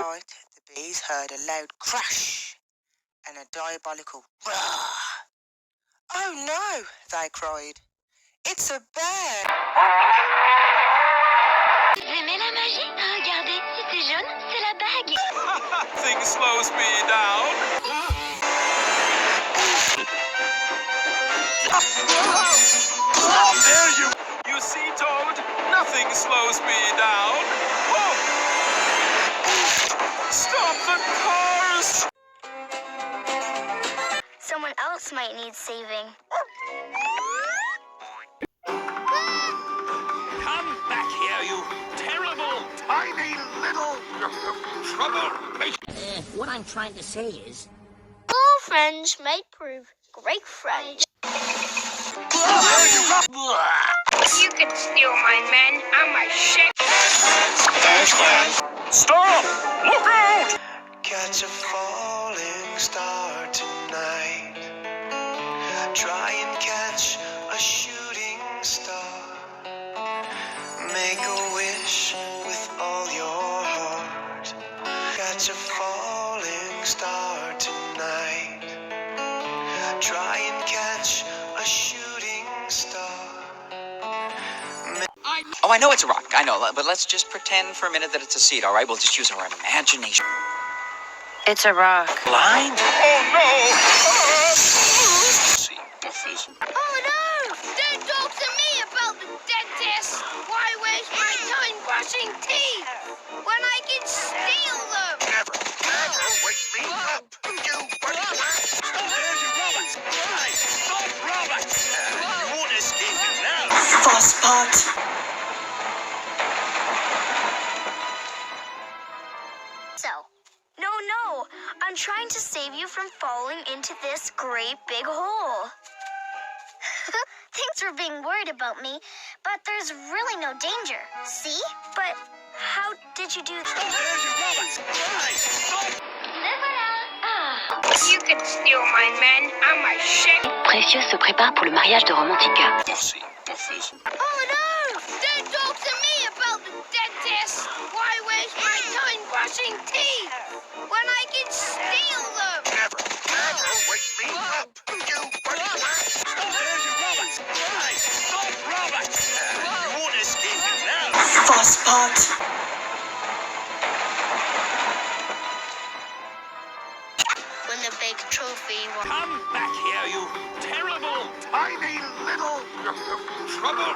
night, the bees heard a loud crash and a diabolical roar. "Oh no," they cried. "It's a bear!" Vous aimez la magie? Regardez, si c'est jaune, c'est la bague. Nothing slows me down. How dare you! You see, Toad, nothing slows me down. Oh! Stop the cars! Someone else might need saving. Come back here, you terrible, tiny little troublemaker. What I'm trying to say is... All friends may prove great friends. You could steal my men and my ship. Stop! Look out! Catch a falling star tonight. Try and catch a shooting star. Make a wish with all your heart. Catch a falling star tonight. Try and catch a shooting star. Oh, I know it's a rock. I know, but let's just pretend for a minute that it's a seed, all right? We'll just use our imagination. It's a rock. Blind? Oh, no! Oh no! Don't talk to me about the dentist! Why waste my time brushing teeth when I can steal them? Never wake me up, you bunny rats! Oh, there you robots! Guys, stop robots! You won't escape it now! Fast part. So, no, I'm trying to save you from falling into this great big hole. Thanks for being worried about me, but there's really no danger. See? But how did you do that? Oh, there you robots! Guys, stop! You could steal my men and my ship. Précieux se prépare pour le mariage de Romantica. Oh no! Don't talk to me about the dentist! Why waste my time brushing teeth when I can steal them? Never wake me up, you bunny rats! Oh, there you robots! Guys, stop robots! You won't escape it now! Fast part. When the big trophy was... Come back here, you terrible, tiny little trouble